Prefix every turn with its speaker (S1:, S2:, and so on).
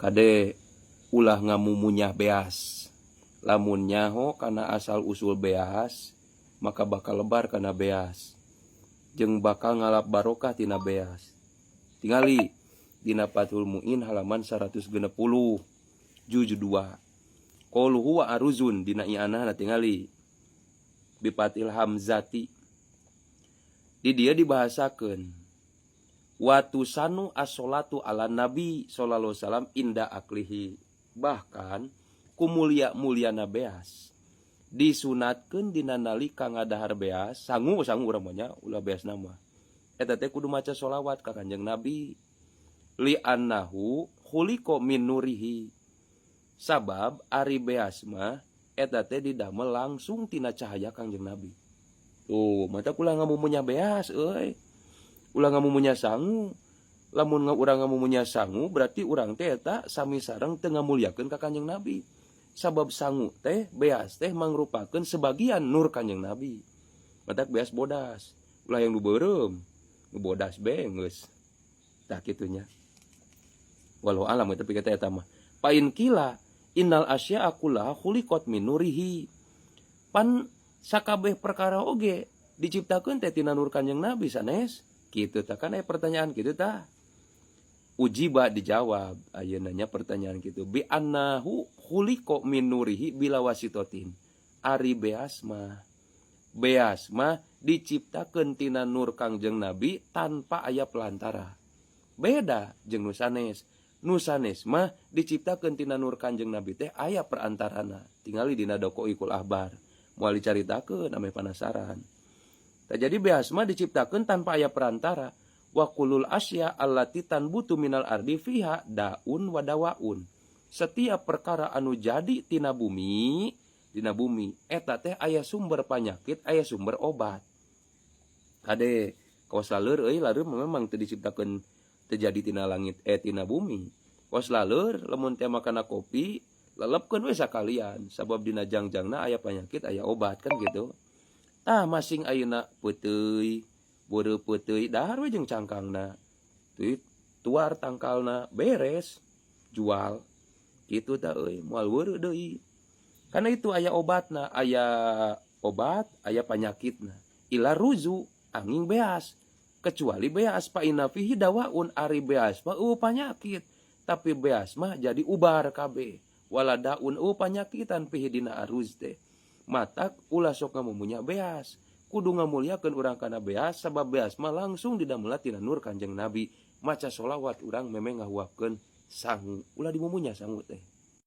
S1: kade ulah ngamumunyah beas. Lamun nyaho kana asal usul beas, maka bakal lebar kana beas. Jeung bakal ngalap barokah tina beas. Tingali dina Fathul Muin halaman 160 juz 2. Qaul huwa aruzun dina i'anah tingali bipatil hamzati. Di dia dibahasakeun watu sanu as-sholatu ala nabi sallallahu alaihi wasallam inda aklihi. Bahkan kumulia-muliana beas disunatkeun dina nalika ngadahar beas sangu urang mah nya ulah beas nama eta teh kudu maca sholawat ka Kanjeng Nabi li annahu khuliqa min nurihi. Sabab ari beas mah eta teh didamel langsung tina cahaya Kanjeng Nabi. Tuh mata ulah ngamumunya beas euy, ulah ngamumunya sangu. Lamun urang ngamumunya sangu berarti urang teh eta sami sareng teu ngamulyakeun ka Kanjeng Nabi. Sabab sangu teh beas teh mangrupakeun sebagian nur Kanjeng Nabi. Matak beas bodas, ulah yang nu beureum, nu bodas beungeus. Tah kitunya. Walau alam tapi kata eta mah. Pain kila innal asya'a kullaha khuliqat min nurihi. Pan sakabeh perkara oge diciptakeun teh tina nur Kanjeng Nabi sanes. Kitu tah kan aya pertanyaan kitu tah. Ujiba dijawab ayeuna nya pertanyaan kitu bi annahu khuliqa min nurihi bila wasitotin. Ari beas mah diciptakeun tina nur Kangjeng Nabi tanpa aya pelantara. Beda jeung nu sanes. Nu sanes mah diciptakeun tina nur Kanjeng Nabi teh aya perantarana. Tingali dina Doqoiqul Ahbar. Moal dicaritakeun ame penasaran. Tah jadi beas mah diciptakeun tanpa aya perantara. Wa kulul asya allati tanbutu minal ardi fiha daun wa dawaun. Setiap perkara anu jadi tina bumi eta teh aya sumber panyakit, aya sumber obat. Kade kaos laleur euy lareuh memang teu diciptakeun terjadi tina langit tina bumi. Kaos laleur lamun teh makana kopi lelepkeun we sakalian sabab dina jangjangna aya panyakit, aya obat kan gitu. Tah masing ayeuna peuteuy beureum peuteuy dahar we jeung cangkangna. Tuar tangkalna beres jual. Kitu tah euy moal weureu deui. Karena itu aya obatna, aya obat, aya panyakitna. Ila ruzu angin beas. Kecuali beas pa inna fihi dawaun ari beas mah panyakit. Tapi beas mah jadi ubar kabeh. Wala daun panyakitan fihi dina aruz teh. Matak ulah sok ngamumunya beas. Kudu ngamulyakeun urang kana beas sabab beas mah langsung didamel tina nur Kanjeng Nabi. Maca sholawat urang memang ngahuapkeun sangu. Ulah dimumunya sangu teh.